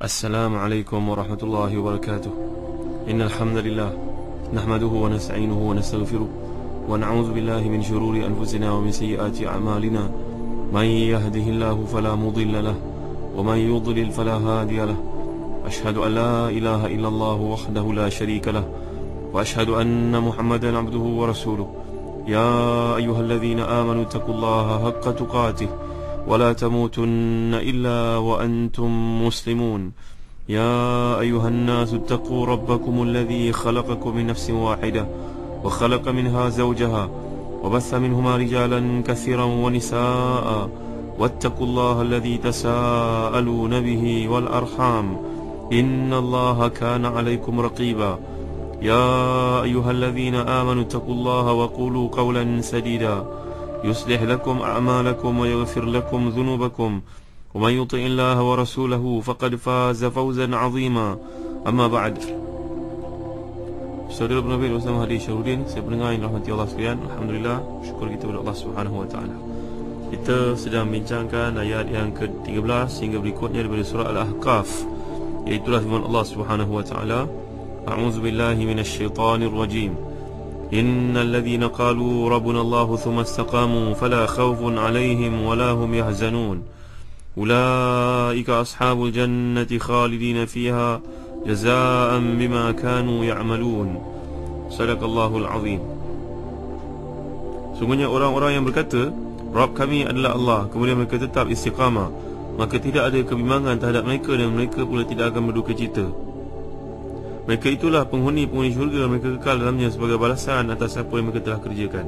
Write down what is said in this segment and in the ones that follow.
السلام عليكم ورحمة الله وبركاته. إن الحمد لله نحمده ونستعينه ونستغفره ونعوذ بالله من شرور أنفسنا ومن سيئات أعمالنا. من يهده الله فلا مضل له ومن يضلل فلا هادي له. أشهد أن لا إله إلا الله وحده لا شريك له وأشهد أن محمدا عبده ورسوله. يا أيها الذين آمنوا اتقوا الله حق تقاته ولا تموتن إلا وأنتم مسلمون. يا أيها الناس اتقوا ربكم الذي خلقكم من نفس واحدة وخلق منها زوجها وبث منهما رجالا كثيرا ونساء واتقوا الله الذي تساءلون به والأرحام إن الله كان عليكم رقيبا. يا أيها الذين آمنوا اتقوا الله وقولوا قولا سديدا يصلح لكم أعمالكم ويغفر لكم ذنوبكم ومن يطع الله ورسوله فقد فاز فوزا عظيما. أما بعد. Saudara penerbit bersama Hadi Syarudin, saya pendengar yang rahmati Allah sekalian, alhamdulillah, syukur kita kepada Allah Subhanahu wa taala. Kita sedang bincangkan ayat yang ke-13 hingga berikutnya daripada surah Al-Ahqaf, iaitu firman Allah Subhanahu wa taala, A'udzu billahi minasyaitonir rajim. Innal ladzina qalu rabbuna Allah thumma istaqamu fala khaufun 'alaihim wala hum yahzanun. Ulaika ashabul jannati khalidina fiha jazaa'an bima kanu ya'malun. Sadaqallahul azim. Sungguhnya orang-orang yang berkata Rabb kami adalah Allah, kemudian mereka tetap istiqamah, maka tidak ada kebimbangan terhadap mereka dan mereka pula tidak akan berduka cita. Mereka itulah penghuni-penghuni syurga, mereka kekal dalamnya sebagai balasan atas apa yang mereka telah kerjakan.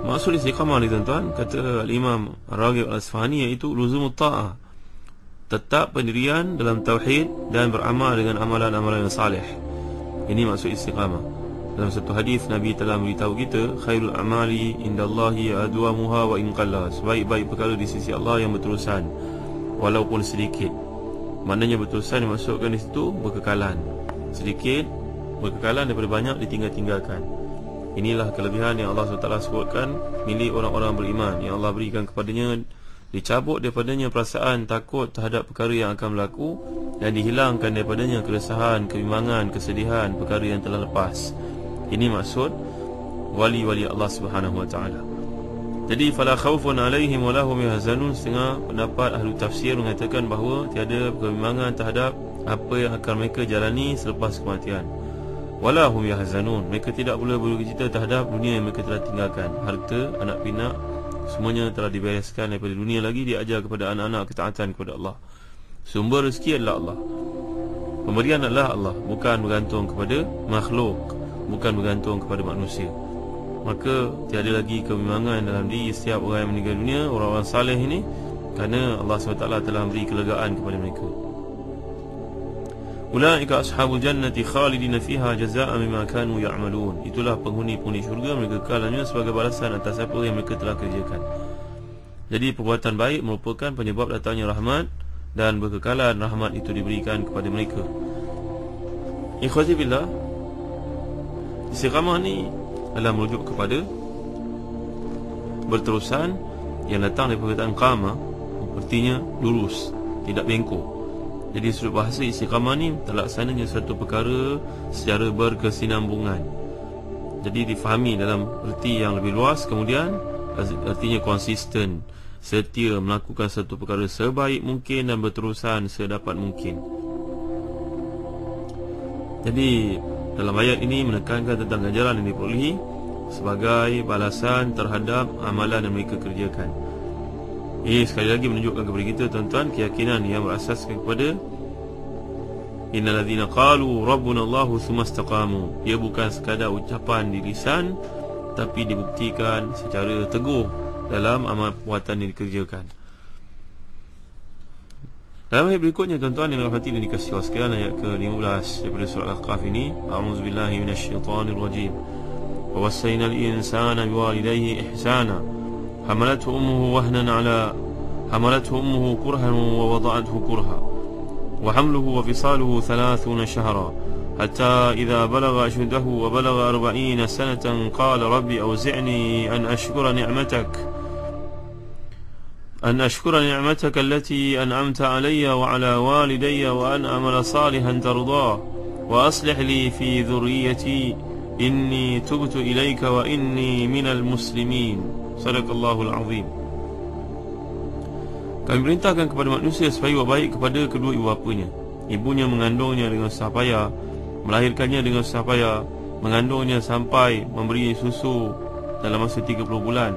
Maksud istiqamah ni tuan-tuan, kata Al-Imam Ar-Raghib Al-Asfahani, iaitu luzumut ta'ah, tetap pendirian dalam tauhid dan beramal dengan amalan-amalan yang salih. Ini maksud istiqamah. Dalam satu hadis Nabi telah beritahu kita, khairul amali indallahi adwamuha wa in qalla, sebaik-baik perkara di sisi Allah yang berterusan walaupun sedikit. Maknanya berterusan dimaksudkan di situ berkekalan. Sedikit berkekalan daripada banyak ditinggal-tinggalkan. Inilah kelebihan yang Allah SWT sebutkan milik orang-orang beriman, yang Allah berikan kepadanya, dicabut daripadanya perasaan takut terhadap perkara yang akan berlaku dan dihilangkan daripadanya keresahan, kebimbangan, kesedihan perkara yang telah lepas. Ini maksud wali-wali Allah Subhanahu wa taala. Jadi fala khaufun 'alaihim wala hum yahzanun. Setengah pendapat ahli tafsir mengatakan bahawa tiada kebimbangan terhadap apa yang akan mereka jalani selepas kematian. Wala hum yahzanun, mereka tidak pula berduka cita terhadap dunia yang mereka telah tinggalkan. Harta, anak pinak, semuanya telah dibereskan daripada dunia, lagi diajar kepada anak-anak ketaatan kepada Allah. Sumber rezeki adalah Allah, pemberian adalah Allah, bukan bergantung kepada makhluk, bukan bergantung kepada manusia. Maka tiada lagi kebimbangan dalam diri setiap orang yang meninggal dunia, orang-orang saleh ini, kerana Allah SWT telah memberi kelegaan kepada mereka. Ulaika ashabul jannati khalidina fiha jazaa'an bima kanu ya'malun. Itulah penghuni-penghuni syurga, mereka kekalnya sebagai balasan atas apa yang mereka telah kerjakan. Jadi perbuatan baik merupakan penyebab datangnya rahmat, dan berkekalan rahmat itu diberikan kepada mereka. Ikhwati billah, istiqamah ni adalah merujuk kepada berterusan yang datang daripada perkataan qama, artinya lurus, tidak bengkok. Jadi sudut bahasa istiqamah ni terlaksananya satu perkara secara berkesinambungan. Jadi difahami dalam erti yang lebih luas, kemudian artinya konsisten, setia melakukan satu perkara sebaik mungkin dan berterusan sedapat mungkin. Jadi dalam ayat ini menekankan tentang ganjaran yang diperolehi sebagai balasan terhadap amalan yang mereka kerjakan. Ini sekali lagi menunjukkan kepada kita tuan-tuan keyakinan yang berasaskan kepada innal ladzina qalu rabbuna Allahu tsumma istaqamu. Ia bukan sekadar ucapan di lisan, tapi dibuktikan secara teguh dalam amal perbuatan yang dikerjakan. Dalam ayat berikutnya tuan-tuan yang dirahmati dan dikasihi Allah sekalian, ayat ke-15 daripada surah Al-Ahqaf ini, a'udzu billahi minasyaitonir rajim. Wa wassaynal insana biwalidayhi ihsana hamalathu ummuhu kurhan wa wada'athu kurha wa hamluhu wa fisaluhu 30 shahra hatta idza balagha ashuddahu wa balagha 40 sanatan qala rabbi awzi'ni an ashkura ni'matak an ashkura ni'mataka allati an'amta alayya wa ala walidayya wa an amala salihan tardah wa aslih li fi dhurriyyati inni tubtu ilayka wa inni minal muslimin. Sadaqallahul azim. Kami perintahkan kepada manusia supaya buat baik kepada kedua ibu bapanya. Ibunya mengandungnya dengan susah payah, melahirkannya dengan susah payah, mengandungnya sampai memberi susu dalam masa 30 bulan,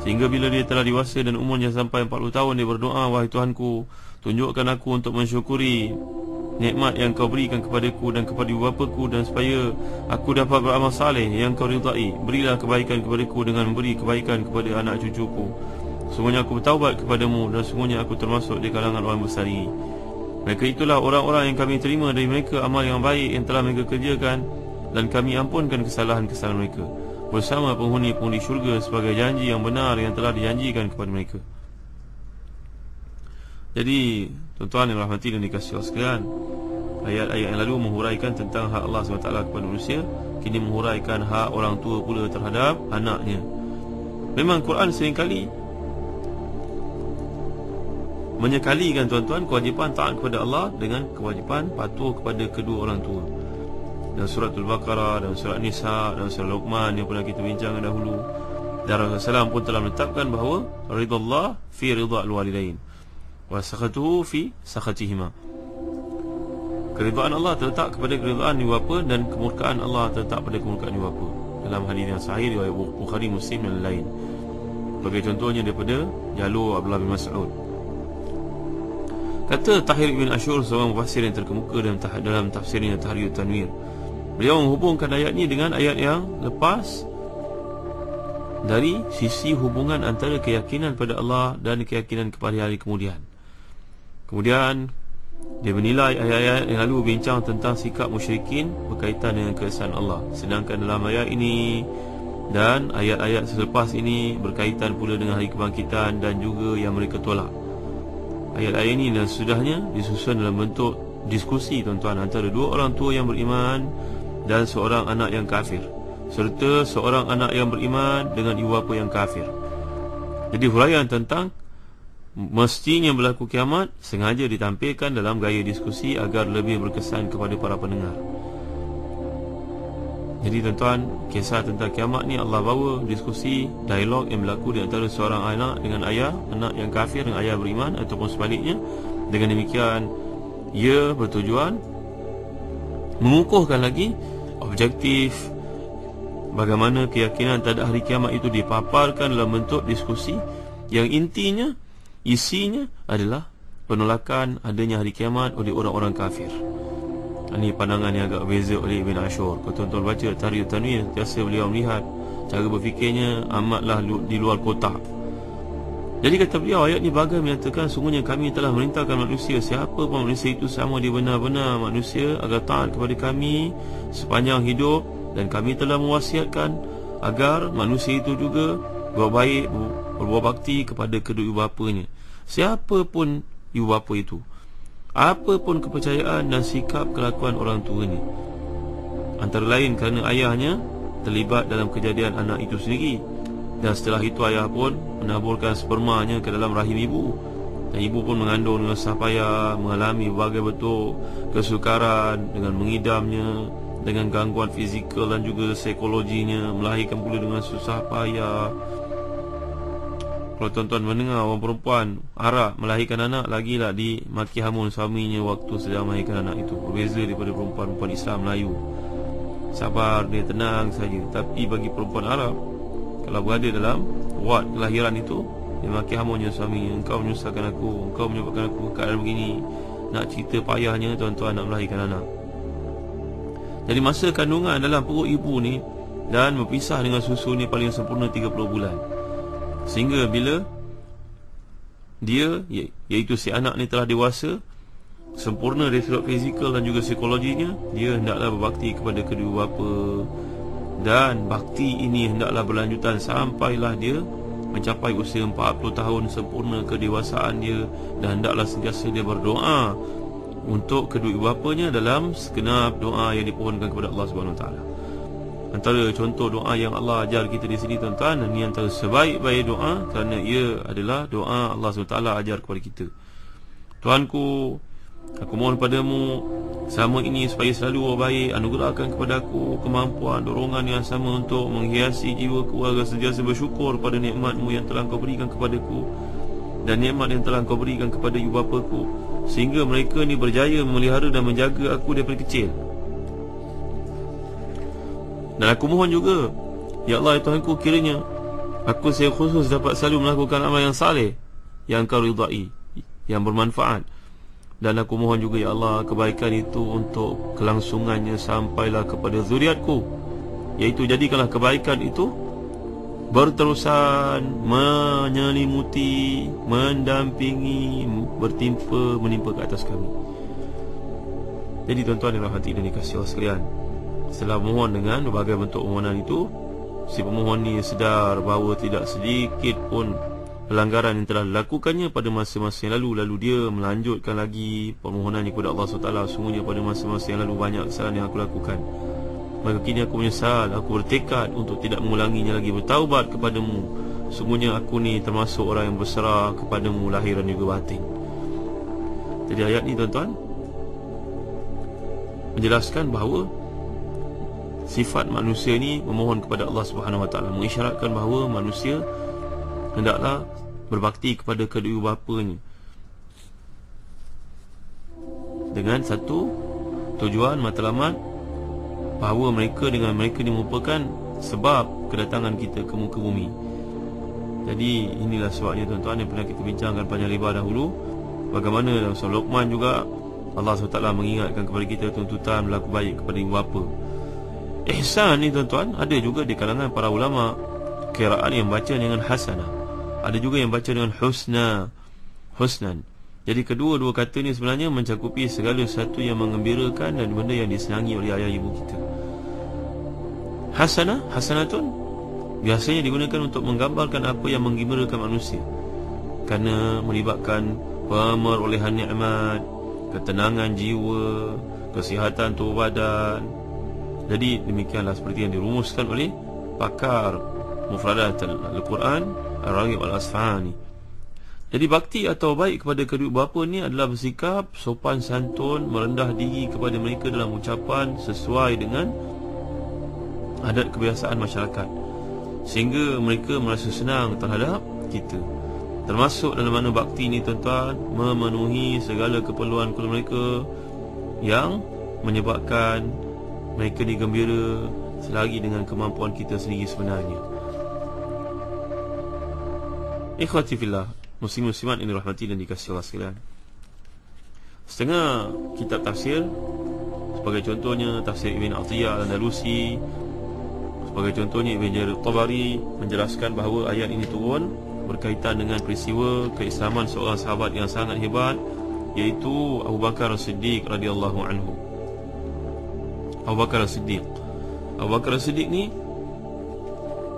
sehingga bila dia telah dewasa dan umurnya sampai 40 tahun, dia berdoa, wahai Tuhanku, tunjukkan aku untuk mensyukuri nikmat yang kau berikan kepadaku dan kepada ibu bapaku, dan supaya aku dapat beramal saleh yang kau ridai. Berilah kebaikan kepadaku dengan memberi kebaikan kepada anak cucuku. Sungguhnya aku bertaubat kepadamu, dan sungguhnya aku termasuk di kalangan orang besar ini. Mereka itulah orang-orang yang kami terima dari mereka amal yang baik yang telah mereka kerjakan, dan kami ampunkan kesalahan-kesalahan mereka bersama penghuni-penghuni syurga sebagai janji yang benar yang telah dijanjikan kepada mereka. Jadi tuan-tuan yang rahmati dan dikasihi Allah sekalian, ayat-ayat yang lalu menghuraikan tentang hak Allah SWT kepada manusia, kini menghuraikan hak orang tua pula terhadap anaknya. Memang Quran seringkali menyekalikan tuan-tuan kewajipan taat kepada Allah dengan kewajipan patuh kepada kedua orang tua. Dan surah Al-Baqarah, dan surah Nisa, dan surah Luqman yang pernah kita bincangkan dahulu, dan Rasulullah SAW pun telah menetapkan bahawa ridallah fi ridha al-walidain wa sakhatuhu fi sakhatihima. Keridhaan Allah terletak kepada keridhaan ibu bapa, dan kemurkaan Allah terletak pada kemurkaan ibu bapa. Dalam hadis yang sahih riwayat Bukhari, Muslim dan lain. Sebagai contohnya daripada jalur Abdullah bin Mas'ud. Kata Tahir ibn Ashur, seorang mufassir yang terkemuka dalam tafsirnya Tahrir Tanwir, beliau menghubungkan ayat ini dengan ayat yang lepas dari sisi hubungan antara keyakinan pada Allah dan keyakinan kepada hari kemudian. Kemudian dia menilai ayat-ayat yang lalu bincang tentang sikap musyrikin berkaitan dengan keesaan Allah, sedangkan dalam ayat ini dan ayat-ayat selepas ini berkaitan pula dengan hari kebangkitan dan juga yang mereka tolak. Ayat-ayat ini dan sesudahnya disusun dalam bentuk diskusi tuan-tuan antara dua orang tua yang beriman dan seorang anak yang kafir, serta seorang anak yang beriman dengan ibu bapa yang kafir. Jadi huraian tentang mestinya berlaku kiamat sengaja ditampilkan dalam gaya diskusi agar lebih berkesan kepada para pendengar. Jadi tuan-tuan, kisah tentang kiamat ni Allah bawa diskusi, dialog yang berlaku di antara seorang anak dengan ayah, anak yang kafir dengan ayah beriman, ataupun sebaliknya. Dengan demikian ia bertujuan mengukuhkan lagi objektif bagaimana keyakinan terhadap hari kiamat itu dipaparkan dalam bentuk diskusi yang intinya, isinya adalah penolakan adanya hari kiamat oleh orang-orang kafir. Ini pandangan yang agak berbeza oleh Ibn Ashur. Kalau tuan-tuan baca Tahrir Tanwir, biasa beliau melihat cara berfikirnya amatlah di luar kotak. Jadi kata beliau, ayat ni bagai menyatakan sungguhnya kami telah merintahkan manusia, siapa pun manusia itu sama dia benar-benar manusia, agar taat kepada kami sepanjang hidup, dan kami telah mewasiatkan agar manusia itu juga berbuat baik, berbuat bakti kepada kedua ibu bapanya. Siapa pun ibu bapa itu, apa pun kepercayaan dan sikap kelakuan orang tuanya, antara lain kerana ayahnya terlibat dalam kejadian anak itu sendiri, dan setelah itu ayah pun menaburkan spermanya ke dalam rahim ibu, dan ibu pun mengandung dengan susah payah, mengalami berbagai bentuk kesukaran dengan mengidamnya, dengan gangguan fizikal dan juga psikologinya, melahirkan pula dengan susah payah. Kalau tuan-tuan mendengar orang perempuan Arab melahirkan anak, lagilah dimaki hamun suaminya waktu sedang melahirkan anak itu. Berbeza daripada perempuan-perempuan Islam Melayu, sabar, dia tenang saja. Tapi bagi perempuan Arab, kalau berada dalam wad kelahiran itu, dia maki hamunnya suaminya, engkau menyusahkan aku, engkau menyebabkan aku keadaan begini. Nak cerita payahnya tuan-tuan nak melahirkan anak. Jadi masa kandungan dalam perut ibu ni dan berpisah dengan susu ni paling sempurna 30 bulan. Sehingga bila dia, iaitu si anak ni telah dewasa, sempurna dari sudut fizikal dan juga psikologinya, dia hendaklah berbakti kepada kedua bapa. Dan bakti ini hendaklah berlanjutan sampailah dia mencapai usia 40 tahun, sempurna kedewasaan dia. Dan hendaklah sentiasa dia berdoa untuk kedua ibu bapanya dalam segenap doa yang dipohonkan kepada Allah SWT. Antara contoh doa yang Allah ajar kita di sini tuan-tuan, dan ini antara sebaik-baik doa, kerana ia adalah doa Allah SWT ajar kepada kita. Tuhanku, aku mohon padamu selama ini supaya selalu baik, anugerahkan kepada aku kemampuan, dorongan yang sama untuk menghiasi jiwa keluarga sentiasa bersyukur pada nikmat-Mu yang telah Kau berikan kepadaku dan nikmat yang telah Kau berikan kepada ibu bapaku, sehingga mereka ni berjaya memelihara dan menjaga aku daripada kecil. Dan aku mohon juga, ya Allah, ya Tuhanku, kiranya aku secara khusus dapat selalu melakukan amal yang saleh yang Kau ridai, yang bermanfaat. Dan aku mohon juga, ya Allah, kebaikan itu untuk kelangsungannya sampailah kepada zuriatku, iaitu jadikanlah kebaikan itu berterusan menyelimuti, mendampingi, menimpa ke atas kami. Jadi tuan-tuan yang rahmati dan dikasihi Allah sekalian, setelah mohon dengan berbagai bentuk permohonan itu, si pemohon ni sedar bahawa tidak sedikit pun pelanggaran yang telah dilakukannya pada masa-masa yang lalu dia melanjutkan lagi permohonannya kepada Allah SWT. Sungguhnya pada masa-masa yang lalu banyak kesalahan yang aku lakukan, maka kini aku menyesal. Aku bertekad untuk tidak mengulanginya lagi, bertaubat kepadamu. Sungguhnya aku ni termasuk orang yang berserah kepadamu lahir dan juga batin. Jadi ayat ni tuan-tuan menjelaskan bahawa sifat manusia ni memohon kepada Allah Subhanahu Wa Taala, mengisyaratkan bahawa manusia hendaklah berbakti kepada kedua bapanya dengan satu tujuan matlamat, bahawa mereka dengan mereka ni merupakan sebab kedatangan kita ke muka bumi. Jadi inilah sebabnya tuan-tuan yang pernah kita bincangkan panjang lebar dahulu, bagaimana dalam surah Luqman juga Allah SWT mengingatkan kepada kita tuntutan berlaku baik kepada ibu bapa. Ihsan ni tuan-tuan ada juga di kalangan para ulama qiraat yang baca dengan hasanah, ada juga yang baca dengan husnan. Jadi kedua-dua kata ni sebenarnya mencakupi segala sesuatu yang mengembirakan dan benda yang disenangi oleh ayah ibu kita. Hasanatun biasanya digunakan untuk menggambarkan apa yang menggembirakan manusia, kerana melibatkan pemerolehan nikmat, ketenangan jiwa, kesihatan tubuh badan. Jadi demikianlah seperti yang dirumuskan oleh pakar mufradat Al-Quran Ar-Raghib Al-Asfahani. Jadi bakti atau baik kepada kedua bapa ni adalah bersikap sopan santun, merendah diri kepada mereka dalam ucapan sesuai dengan adat kebiasaan masyarakat, sehingga mereka merasa senang terhadap kita. Termasuk dalam mana bakti ni tuan-tuan, memenuhi segala keperluan mereka yang menyebabkan mereka digembira selagi dengan kemampuan kita sendiri sebenarnya. Ikhwati fillah, muslim-muslimat yang dirahmati dan dikasihi Allah sekalian, setengah kitab tafsir, sebagai contohnya tafsir Ibn Atiyah Al-Andalusi, sebagai contohnya Ibn Jarir Tabari, menjelaskan bahawa ayat ini turun berkaitan dengan peristiwa keislaman seorang sahabat yang sangat hebat, iaitu Abu Bakar As-Siddiq radhiyallahu anhu. Abu Bakar As-Siddiq ni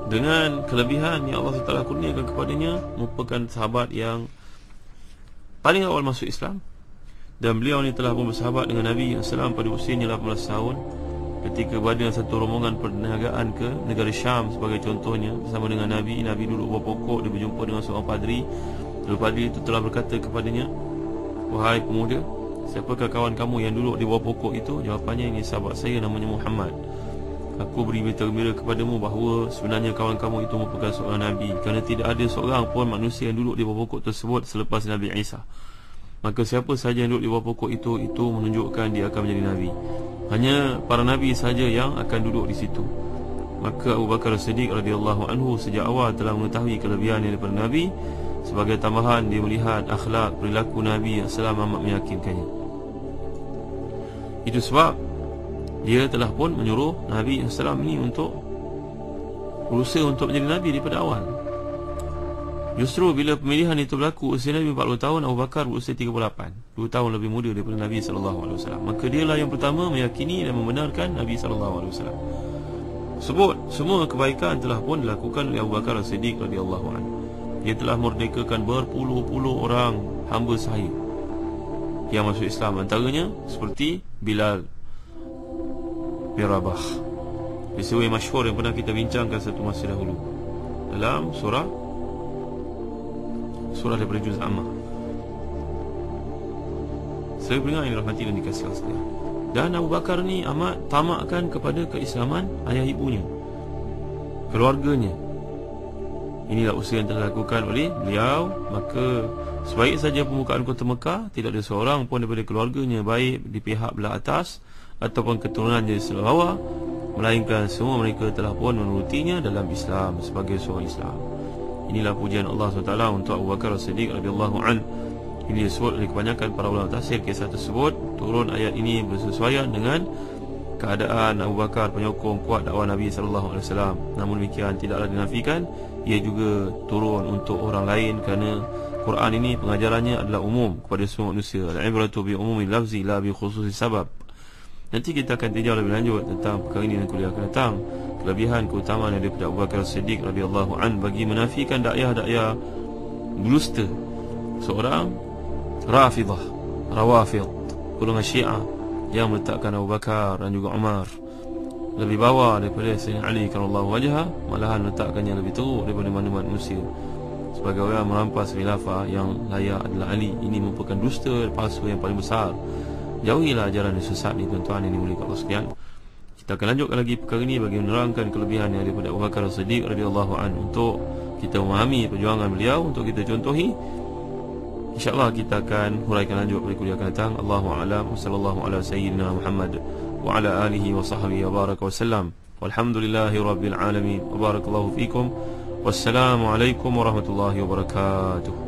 dengan kelebihan yang Allah SWT kurniakan kepadanya, merupakan sahabat yang paling awal masuk Islam. Dan beliau ni telah pun bersahabat dengan Nabi SAW pada usianya 18 tahun, ketika berada dalam satu rombongan perniagaan ke negara Syam sebagai contohnya bersama dengan Nabi. Nabi duduk bawah pokok, dia berjumpa dengan seorang padri. Lalu padri itu telah berkata kepadanya, "Wahai pemuda, siapakah kawan kamu yang duduk di bawah pokok itu?" Jawapannya, "Ini sahabat saya, namanya Muhammad. Aku beri berita gembira kepadamu bahawa sebenarnya kawan kamu itu merupakan seorang Nabi, kerana tidak ada seorang pun manusia yang duduk di bawah pokok tersebut selepas Nabi Isa. Maka siapa sahaja yang duduk di bawah pokok itu menunjukkan dia akan menjadi Nabi. Hanya para Nabi sahaja yang akan duduk di situ." Maka Abu Bakar As-Siddiq radhiyallahu anhu sejak awal telah mengetahui kelebihan daripada Nabi. Sebagai tambahan, dia melihat akhlak perilaku Nabi yang selalu amat meyakinkannya. Itu sebab dia telah pun menyuruh Nabi SAW ini untuk berusaha untuk menjadi Nabi daripada awal. Justru bila pemilihan itu berlaku, usia Nabi 40 tahun, Abu Bakar berusia 38, 2 tahun lebih muda daripada Nabi SAW. Maka dialah yang pertama meyakini dan membenarkan Nabi SAW. Sebut semua kebaikan telah pun dilakukan oleh Abu Bakar As-Siddiq radhiyallahu anhu. Dia telah merdekakan berpuluh-puluh orang hamba sahaya yang masuk Islam, antaranya seperti Bilal bin Rabah, peristiwa yang masyhur yang pernah kita bincangkan satu masa dahulu dalam surah daripada juz Ammah. Saya beringat yang dirahmati dan dikasihi Allah sekalian. Dan Abu Bakar ni amat tamakkan kepada keislaman ayah ibunya, keluarganya. Inilah usaha yang telah dilakukan oleh beliau. Maka sebaik saja pembukaan kota Mekah, tidak ada seorang pun daripada keluarganya, baik di pihak belah atas ataupun keturunannya di sebelah bawah, melainkan semua mereka telah pun menurutinya dalam Islam sebagai seorang Islam. Inilah pujian Allah SWT untuk Abu Bakar As-Siddiq radhiyallahu an. Ini disebut oleh kebanyakan para ulama tafsir, kisah tersebut turun ayat ini bersesuaian dengan keadaan Abu Bakar penyokong kuat dakwah Nabi SAW. Namun demikian tidaklah dinafikan ia juga turun untuk orang lain, kerana Quran ini pengajarannya adalah umum kepada semua manusia. Al-ibratu bi umumi lafzi la bi khususi sabab. Nanti kita akan tinjau lebih lanjut tentang perkara ini dan kuliah akan datang, kelebihan keutamaan daripada Abu Bakar As-Siddiq radhiyallahu an bagi menafikan dakwah dusta seorang Rafidah, Rawafid, golongan Syiah yang meletakkan Abu Bakar dan juga Umar lebih bawah daripada Sayyidina Ali karramallahu wajhah, malahan meletakkannya lebih teruk daripada mana-mana manusia. Sebagai orang merampas khilafah yang layak adalah Ali. Ini merupakan dusta palsu yang paling besar. Jauhilah ajaran yang sesat ni tuan-tuan yang dimuliakan Allah sekalian. Kita akan lanjutkan lagi perkara ini bagi menerangkan kelebihan yang daripada Abu Bakar As-Siddiq radhiyallahu anhu untuk kita memahami perjuangan beliau, untuk kita contohi. InsyaAllah kita akan huraikan lanjut pada kuliah akan datang. Allahu a'lam. Sallallahu ala sayyidina Muhammad wa ala alihi wa sahbihi wa baraka wa sallam. Walhamdulillahi rabbil alamin. Wa barakallahu fikum. Wassalamu alaikum warahmatullahi wabarakatuh.